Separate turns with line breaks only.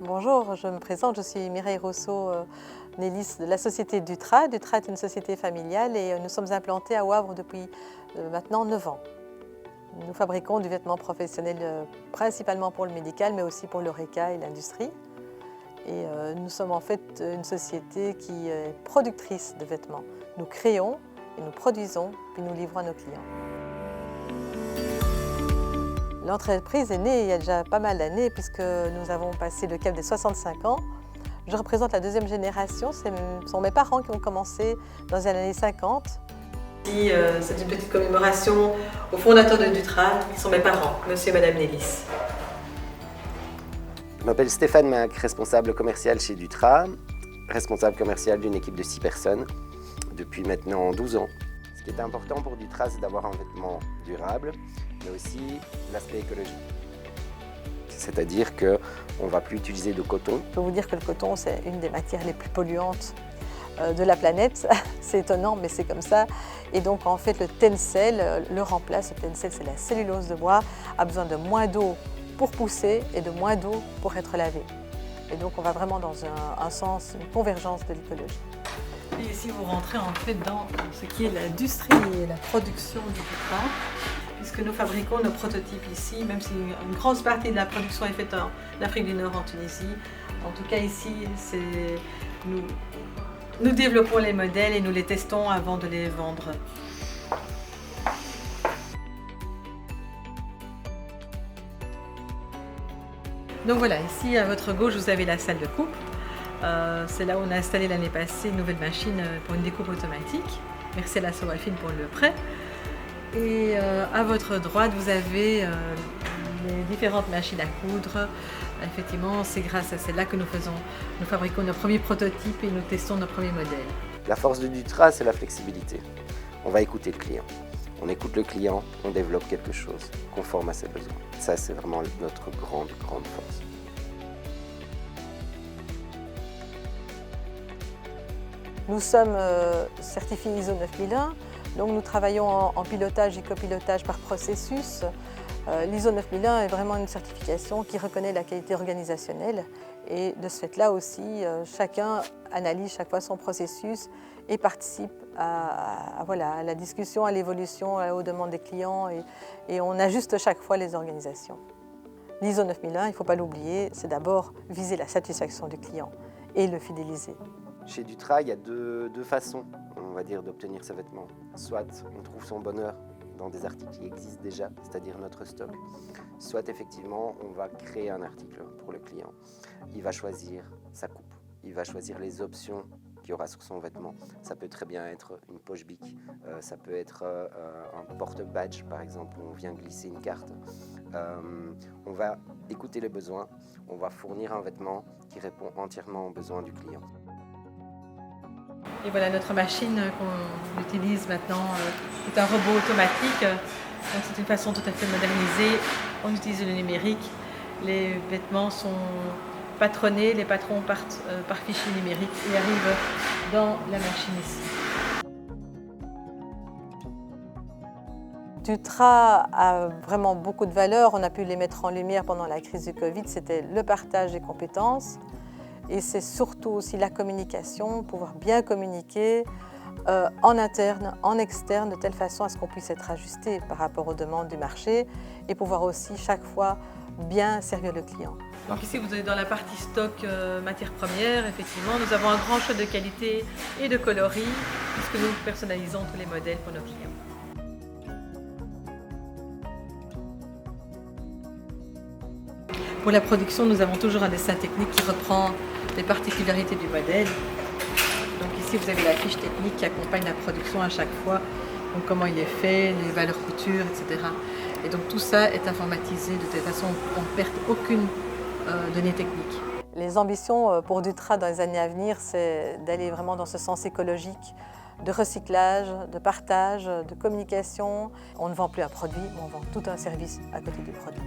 Bonjour, je me présente, je suis Mireille Rousseau-Nélis de la société Dutra. Dutra est une société familiale et nous sommes implantés à Wavre depuis maintenant 9 ans. Nous fabriquons du vêtement professionnel principalement pour le médical, mais aussi pour l'horeca et l'industrie. Et nous sommes en fait une société qui est productrice de vêtements. Nous créons et nous produisons, puis nous livrons à nos clients. L'entreprise est née il y a déjà pas mal d'années puisque nous avons passé le cap des 65 ans. Je représente la deuxième génération, ce sont mes parents qui ont commencé dans les années 50. C'est une petite commémoration aux fondateurs de Dutra, qui sont mes parents, monsieur et madame Nélis.
Je m'appelle Stéphane Mac, responsable commercial chez Dutra, responsable commercial d'une équipe de 6 personnes depuis maintenant 12 ans. Ce qui est important pour Dutra, c'est d'avoir un vêtement durable, mais aussi l'aspect écologique. C'est-à-dire qu'on ne va plus utiliser de coton.
Je peux vous dire que le coton, c'est une des matières les plus polluantes de la planète. C'est étonnant, mais c'est comme ça. Et donc, en fait, le tencel le remplace. Le tencel, c'est la cellulose de bois, a besoin de moins d'eau pour pousser et de moins d'eau pour être lavé. Et donc, on va vraiment dans un sens, une convergence de l'écologie. Et ici, vous rentrez en fait dans ce qui est l'industrie et la production du Dutra, puisque nous fabriquons nos prototypes ici, même si une grande partie de la production est faite en Afrique du Nord, en Tunisie. En tout cas, ici, nous développons les modèles et nous les testons avant de les vendre. Donc voilà, ici à votre gauche, vous avez la salle de coupe. C'est là où on a installé l'année passée une nouvelle machine pour une découpe automatique. Merci à la Sowalfine pour le prêt. Et à votre droite, vous avez les différentes machines à coudre. Effectivement, c'est grâce à celle-là que nous fabriquons nos premiers prototypes et nous testons nos premiers modèles.
La force de Dutra, c'est la flexibilité. On va écouter le client. On écoute le client, on développe quelque chose conforme à ses besoins. Ça, c'est vraiment notre grande force.
Nous sommes certifiés ISO 9001, donc nous travaillons en pilotage et copilotage par processus. L'ISO 9001 est vraiment une certification qui reconnaît la qualité organisationnelle et de ce fait-là aussi, chacun analyse chaque fois son processus et participe à la discussion, à l'évolution, aux demandes des clients et on ajuste chaque fois les organisations. L'ISO 9001, il ne faut pas l'oublier, c'est d'abord viser la satisfaction du client et le fidéliser.
Chez Dutra, il y a deux façons, on va dire, d'obtenir ces vêtements. Soit on trouve son bonheur dans des articles qui existent déjà, c'est-à-dire notre stock. Soit effectivement, on va créer un article pour le client. Il va choisir sa coupe, il va choisir les options qu'il y aura sur son vêtement. Ça peut très bien être une poche bic, ça peut être un porte-badge par exemple, où on vient glisser une carte. On va écouter les besoins, on va fournir un vêtement qui répond entièrement aux besoins du client.
Et voilà, notre machine qu'on utilise maintenant est un robot automatique. Donc c'est une façon tout à fait modernisée. On utilise le numérique. Les vêtements sont patronnés, les patrons partent par fichier numérique et arrivent dans la machine ici. Dutra a vraiment beaucoup de valeurs. On a pu les mettre en lumière pendant la crise du Covid. C'était le partage des compétences. Et c'est surtout aussi la communication, pouvoir bien communiquer en interne, en externe, de telle façon à ce qu'on puisse être ajusté par rapport aux demandes du marché et pouvoir aussi chaque fois bien servir le client. Donc ici vous êtes dans la partie stock matières premières, effectivement. Nous avons un grand choix de qualité et de coloris puisque nous personnalisons tous les modèles pour nos clients. Pour la production, nous avons toujours un dessin technique qui reprend les particularités du modèle. Donc ici, vous avez la fiche technique qui accompagne la production à chaque fois. Donc comment il est fait, les valeurs couture, etc. Et donc tout ça est informatisé de telle façon qu'on ne perde aucune donnée technique. Les ambitions pour Dutra dans les années à venir, c'est d'aller vraiment dans ce sens écologique, de recyclage, de partage, de communication. On ne vend plus un produit, mais on vend tout un service à côté du produit.